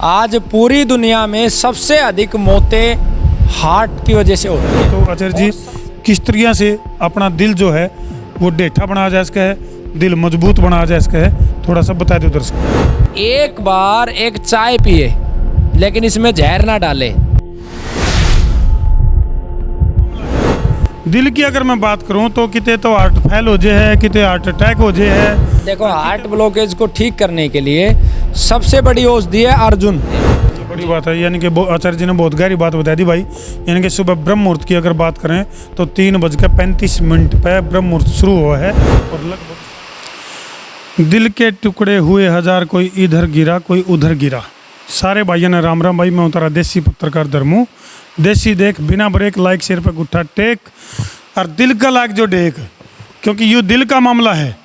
आज पूरी दुनिया में सबसे अधिक मौतें हार्ट की वजह से होती है। तो आचार्य जी किस तरीके से अपना दिल जो है वो डेठा बनाया जा सका है, दिल मजबूत बनाया जा सका है, थोड़ा सा बता दो दर्शकों। एक बार एक चाय पिए लेकिन इसमें जहर ना डाले। दिल की अगर मैं बात करूं तो किते तो हार्ट फेल हो जाए है, किते हार्ट अटैक हो जाए है। देखो, हार्ट ब्लॉकेज को ठीक करने के लिए सबसे बड़ी औषधि है अर्जुन। बड़ी बात है, यानी कि आचार्य जी ने बहुत गहरी बात बता दी भाई। यानी कि सुबह ब्रह्म मुहूर्त की अगर बात करें तो 3:35 पे ब्रह्म मुहूर्त शुरू हुआ है और लगभग दिल के टुकड़े हुए हजार, कोई इधर गिरा कोई उधर गिरा। सारे भाइयों ने राम राम भाई, मैं उतारा देसी पत्रकार धर्मू। देसी देख बिना ब्रेक, लाइक शेयर पे गुट्ठा टेक और दिल का लाइक जो डेक, क्योंकि ये दिल का मामला है।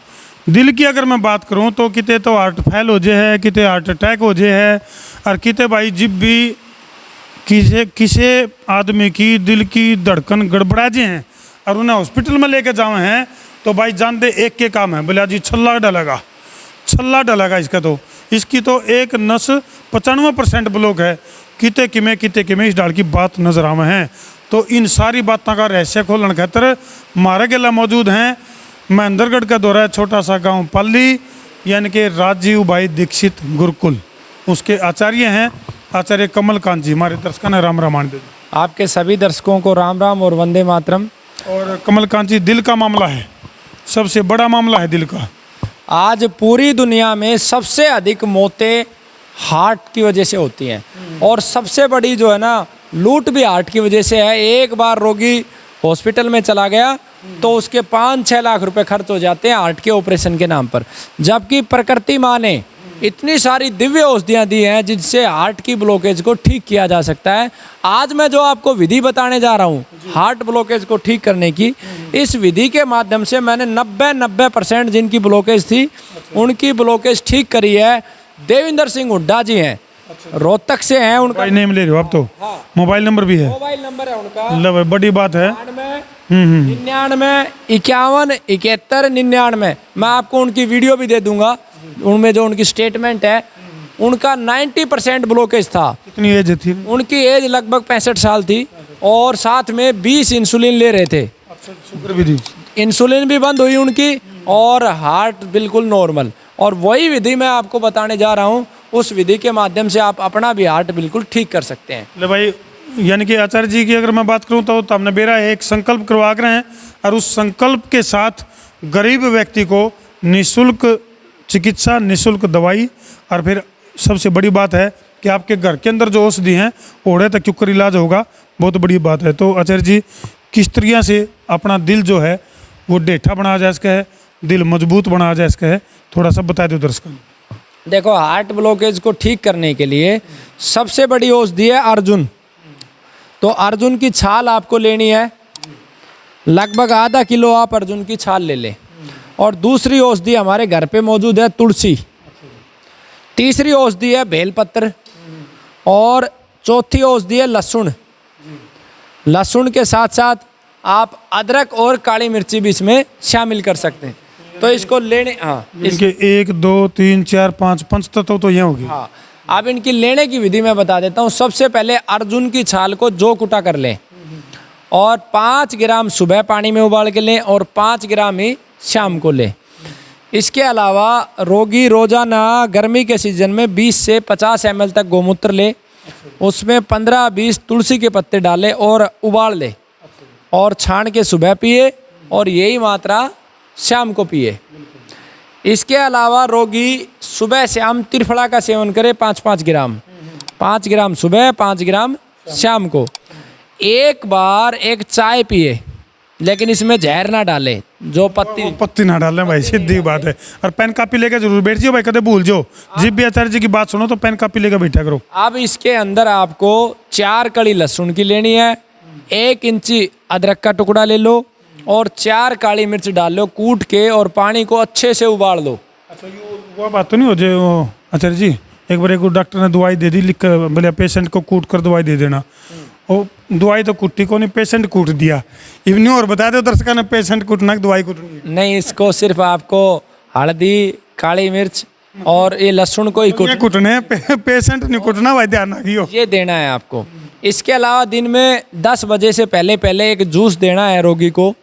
दिल की अगर मैं बात करूं तो किते तो हार्ट फेल हो जाए है, किते हार्ट अटैक हो जाए है और किते भाई जब भी किसी आदमी की दिल की धड़कन गड़बड़ा जाए हैं और उन्हें हॉस्पिटल में लेके जाए हैं तो भाई जानते एक के काम है, बोला जी छल्ला डलेगा इसका। तो इसकी तो एक नस 95% ब्लॉक है, किते किमें इस डाल की बात नजर आवे हैं। तो इन सारी बातों का रहस्य खोलने खातर हमारे गेला मौजूद हैं महेंद्रगढ़ का दौरा है, छोटा सा गांव पल्ली, यानी कि राजीव भाई दीक्षित गुरुकुल, उसके आचार्य हैं आचार्य कमलकांत जी। हमारे दर्शकों ने राम रामायण दे। आपके सभी दर्शकों को राम राम और वंदे मातरम। और कमलकांत जी, दिल का मामला है, सबसे बड़ा मामला है दिल का। आज पूरी दुनिया में सबसे अधिक मौतें हार्ट की वजह से होती हैं और सबसे बड़ी जो है ना लूट भी हार्ट की वजह से है। एक बार रोगी हॉस्पिटल में चला गया तो उसके 5-6 लाख रुपए खर्च हो जाते हैं हार्ट के ऑपरेशन के नाम पर, जबकि प्रकृति माँ ने इतनी सारी दिव्य औषधियाँ दी हैं जिससे हार्ट की ब्लॉकेज को ठीक किया जा सकता है। आज मैं जो आपको विधि बताने जा रहा हूँ हार्ट ब्लॉकेज को ठीक करने की, इस विधि के माध्यम से मैंने 90% जिनकी ब्लॉकेज थी उनकी ब्लॉकेज ठीक करी है। देविंदर सिंह हुड्डा जी हैं, रोहतक से हैं। उनका नेम ले रहे हो आप तो? हाँ। मोबाइल नंबर भी है? मोबाइल नंबर है उनका। लो बड़ी बात है। 99 51 71 99। मैं आपको उनकी वीडियो भी दे दूंगा, उनमें जो उनकी स्टेटमेंट है। उनका 90% ब्लॉकेज था। कितनी एज थी उनकी? एज लगभग 65 साल थी और साथ में 20 इंसुलिन ले रहे थे। शुक्र विधि, इंसुलिन भी बंद हुई उनकी और हार्ट बिल्कुल नॉर्मल। और वही विधि मैं आपको बताने जा रहा हूँ, उस विधि के माध्यम से आप अपना भी हार्ट बिल्कुल ठीक कर सकते हैं। ले भाई, यानी कि आचार्य जी की अगर मैं बात करूं तो हमने मेरा एक संकल्प करवा रहे हैं और उस संकल्प के साथ गरीब व्यक्ति को निःशुल्क चिकित्सा, निःशुल्क दवाई, और फिर सबसे बड़ी बात है कि आपके घर के अंदर जो औषधि हैं ओढ़े तक क्योंकि इलाज होगा। बहुत बड़ी बात है। तो आचार्य जी किस तरीके से अपना दिल जो है वो डेठा बनाया जा सका है, दिल मजबूत बनाया जा सका है, थोड़ा सा बता दो दर्शकों। देखो, हार्ट ब्लॉकेज को ठीक करने के लिए सबसे बड़ी औषधि है अर्जुन। तो अर्जुन की छाल आपको लेनी है, लगभग आधा किलो आप अर्जुन की छाल ले लें। और दूसरी औषधि हमारे घर पे मौजूद है तुलसी। तीसरी औषधि है बेलपत्र और चौथी औषधि है लहसुन। लहसुन के साथ साथ आप अदरक और काली मिर्ची भी इसमें शामिल कर सकते हैं। तो इसको लेने, हाँ, इसके 1 2 3 4 5 तत्व तो ये होगी। हाँ, अब इनकी लेने की विधि मैं बता देता हूँ। सबसे पहले अर्जुन की छाल को जो कुटा कर लें और 5 ग्राम सुबह पानी में उबाल के लें और 5 ग्राम ही शाम को लें। इसके अलावा रोगी रोजाना गर्मी के सीजन में 20 से 50 ml तक गोमूत्र ले, उसमें 15-20 तुलसी के पत्ते डालें और उबाल ले और छान के सुबह पिए और यही मात्रा शाम को पिए। इसके अलावा रोगी सुबह शाम त्रिफला का सेवन करे 5-5 ग्राम, 5 ग्राम सुबह 5 ग्राम शाम को। एक बार एक चाय पिए लेकिन इसमें जहर ना डाले, जो पत्ती ना डालें भाई, सीधी बात है। और पेन कापी लेकर जरूर बैठ जाओ भाई, कदे भूल जाओ। जब भी आचार्य जी की बात सुनो तो पेन कापी लेकर बैठा करो। अब इसके अंदर आपको 4 कड़ी लहसुन की लेनी है, 1 इंची अदरक का टुकड़ा ले लो और 4 काली मिर्च डाल लो कूट के और पानी को अच्छे से उबाल लो। अच्छा, वो बात तो नहीं हो जाए आचार्य जी? एक बार एक डॉक्टर ने दवाई दे दी, लिख कर बोले पेशेंट को कूट कर दवाई दे देना। वो दवाई तो कुट्टी को नहीं, पेशेंट कूट दिया। इवनी और बता दो दर्शकों ने पेशेंट कूटना दवाई कूटनी नहीं। इसको सिर्फ आपको हल्दी, काली मिर्च और ये लहसुन को ही ये कुटने पेशेंट नहीं कुटना भाई, ध्यान रखियो। ये देना है आपको। इसके अलावा दिन में 10 बजे से पहले पहले एक जूस देना है रोगी को,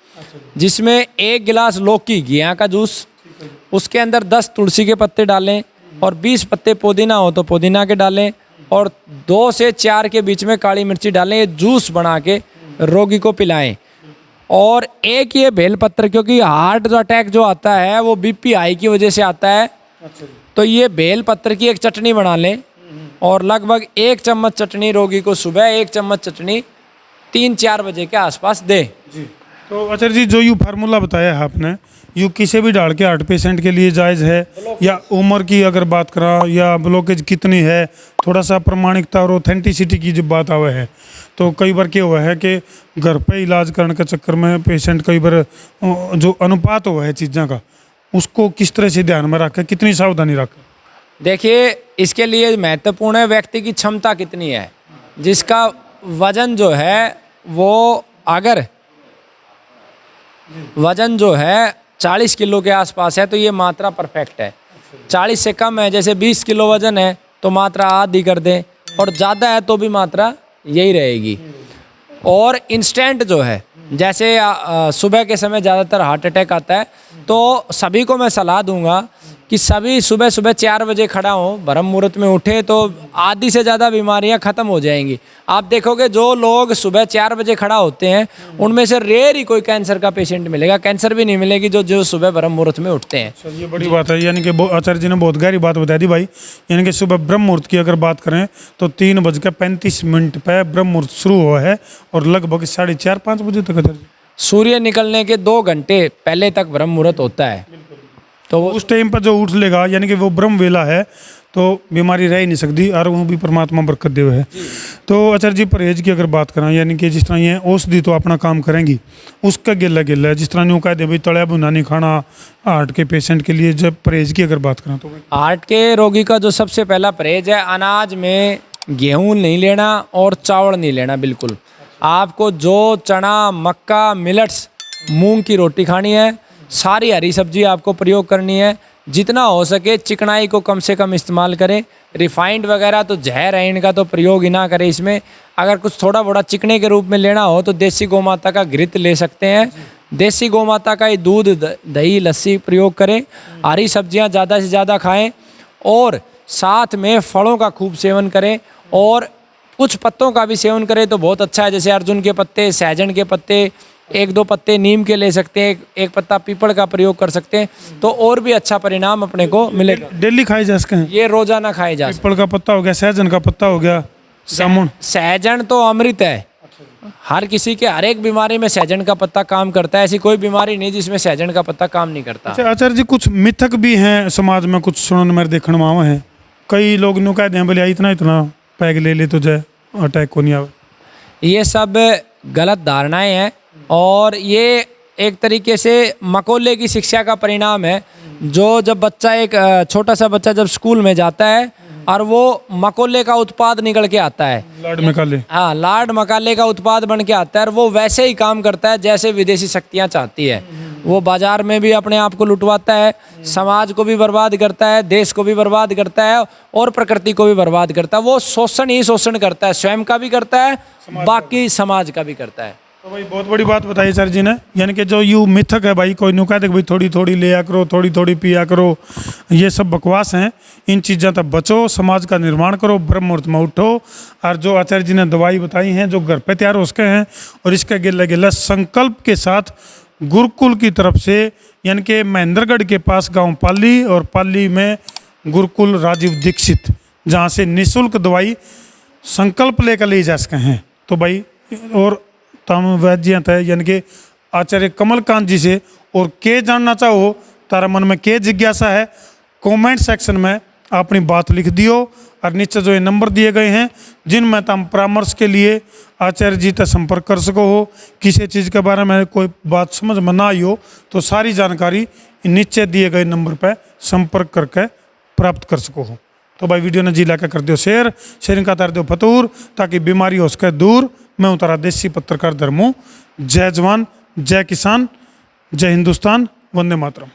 जिसमें 1 गिलास लौकी घिया का जूस, उसके अंदर 10 तुलसी के पत्ते डालें और 20 पत्ते पुदीना हो तो पुदीना के डालें और 2 से 4 के बीच में काली मिर्ची डालें। ये जूस बना के रोगी को पिलाएं। और एक ये बेलपत्र, क्योंकि हार्ट अटैक जो आता है वो बीपी हाई की वजह से आता है, तो ये बेलपत्र की एक चटनी बना लें और लगभग 1 चम्मच चटनी रोगी को सुबह, 1 चम्मच चटनी 3-4 बजे के आसपास दे। तो आचार्य जी जो यू फार्मूला बताया है आपने, यू किसी भी डाल के हार्ट पेशेंट के लिए जायज़ है, या उम्र की अगर बात करा या ब्लॉकेज कितनी है, थोड़ा सा प्रमाणिकता और ऑथेंटिसिटी की जब बात आवे है, तो कई बार क्या हुआ है कि घर पे इलाज करने के चक्कर में पेशेंट कई बार जो अनुपात हुआ है चीज़ों का, उसको किस तरह से ध्यान में रखे, कितनी सावधानी रखे? देखिए, इसके लिए महत्वपूर्ण है व्यक्ति की क्षमता कितनी है। जिसका वजन जो है वो अगर वजन जो है 40 किलो के आसपास है तो ये मात्रा परफेक्ट है। 40 से कम है, जैसे 20 किलो वजन है तो मात्रा आधी कर दें, और ज़्यादा है तो भी मात्रा यही रहेगी। और इंस्टेंट जो है, जैसे सुबह के समय ज़्यादातर हार्ट अटैक आता है, तो सभी को मैं सलाह दूंगा कि सभी सुबह सुबह 4 बजे खड़ा हो, ब्रह्म मुहूर्त में उठे तो आधी से ज़्यादा बीमारियां ख़त्म हो जाएंगी। आप देखोगे जो लोग सुबह 4 बजे खड़ा होते हैं उनमें से रेयर ही कोई कैंसर का पेशेंट मिलेगा, कैंसर भी नहीं मिलेगी जो सुबह ब्रह्म मुहूर्त में उठते हैं। सर ये बड़ी बात है, यानी कि आचार्य जी ने बहुत गहरी बात बता दी भाई। यानी कि सुबह ब्रह्म मुहूर्त की अगर बात करें तो 3:35 पे ब्रह्म मुहूर्त शुरू हुआ है और लगभग 4:30-5 बजे तक आचार्य जी सूर्य निकलने के 2 घंटे पहले तक ब्रह्म मुहूर्त होता है। तो उस टाइम पर जो उठ लेगा, यानी कि वो ब्रह्म वेला है, तो बीमारी रह ही नहीं सकती, और वो भी परमात्मा बरकत देव है। तो आचार्य जी परहेज की अगर बात करें, यानी कि जिस तरह ये औषधि तो अपना काम करेंगी, उसका गिला गिला है, जिस तरह यूँ कह दे भाई तला भुना नहीं खाना हार्ट के पेशेंट के लिए, जब परहेज की अगर बात करें तो हार्ट के रोगी का जो सबसे पहला परहेज है, अनाज में गेहूँ नहीं लेना और चावल नहीं लेना बिल्कुल। आपको जो चना, मक्का, मिलेट्स, मूंग की रोटी खानी है, सारी हरी सब्जी आपको प्रयोग करनी है। जितना हो सके चिकनाई को कम से कम इस्तेमाल करें। रिफाइंड वगैरह तो जहर है, इनका तो प्रयोग ही ना करें इसमें। अगर कुछ थोड़ा बड़ा चिकने के रूप में लेना हो तो देसी गौ माता का घृत ले सकते हैं। देसी गौ माता का ही दूध, दही, लस्सी प्रयोग करें। हरी सब्जियां ज़्यादा से ज़्यादा खाएं और साथ में फलों का खूब सेवन करें, और कुछ पत्तों का भी सेवन करें तो बहुत अच्छा है। जैसे अर्जुन के पत्ते, सहजन के पत्ते, 1-2 पत्ते नीम के ले सकते हैं, एक पत्ता पीपल का प्रयोग कर सकते हैं, तो और भी अच्छा परिणाम अपने को मिलेगा। डेली खाए जा सकते हैं, ये रोजाना खाए जा सकते पीपल का पत्ता हो गया, सहजन का पत्ता हो गया, जामुन। सहजन तो अमृत है। हर किसी के हर एक बीमारी में सहजन का पत्ता काम करता है। ऐसी कोई बीमारी नहीं जिसमें सहजन का पत्ता काम नहीं करता। अच्छा आचार्य जी, कुछ मिथक भी हैं समाज में, कुछ सुनने में देखने में आवे हैं। कई लोग नु कहते हैं बोले इतना इतना पैग ले ले तो जाए अटैक को नहीं आवे। ये सब गलत धारणाएं हैं और ये एक तरीके से मकोले की शिक्षा का परिणाम है। जो जब बच्चा, एक छोटा सा बच्चा जब स्कूल में जाता है और वो मकोले का उत्पाद निकल के आता है, लाड मकाले, हाँ, लाड मकाले का उत्पाद बन के आता है, और वो वैसे ही काम करता है जैसे विदेशी शक्तियाँ चाहती है। वो बाजार में भी अपने आप को लुटवाता है, समाज को भी बर्बाद करता है, देश को भी बर्बाद करता है और प्रकृति को भी बर्बाद करता है। वो शोषण ही शोषण करता है, स्वयं का भी करता है, बाकी समाज का भी करता है। तो भाई बहुत बड़ी बात बताई सर जी ने। यानी कि जो यू मिथक है भाई, कोई नु कहते भाई थोड़ी थोड़ी लिया करो, थोड़ी थोड़ी पिया करो, ये सब बकवास हैं। इन चीज़ों तक बचो, समाज का निर्माण करो, ब्रह्म मुहूर्त में उठो, और जो आचार्य जी ने दवाई बताई हैं जो घर पे तैयार हो सके हैं, और इसका गिल्ला गिल्ला संकल्प के साथ गुरुकुल की तरफ से, यानी कि महेंद्रगढ़ के पास गांव पाली, और पाली में गुरुकुल राजीव दीक्षित, जहां से निःशुल्क दवाई संकल्प लेकर ले जा सके हैं। तो भाई, और तम वैद्य है यानी कि आचार्य कमलकांत जी से, और के जानना चाहो, तारा मन में के जिज्ञासा है, कमेंट सेक्शन में अपनी बात लिख दियो, और नीचे जो ये नंबर दिए गए हैं जिनमें तुम परामर्श के लिए आचार्य जी से संपर्क कर सको हो। किसी चीज़ के बारे में कोई बात समझ में ना आई हो तो सारी जानकारी नीचे दिए गए नंबर पर संपर्क करके प्राप्त कर सको हो। तो भाई वीडियो ने जी लाकर कर दो शेयर, शेयरिंग का तार दो फतूर, ताकि बीमारी हो सके दूर। मैं हूँ तारा देसी पत्रकार धर्मू। जय जवान, जय किसान, जय हिंदुस्तान, वंदे मातरम।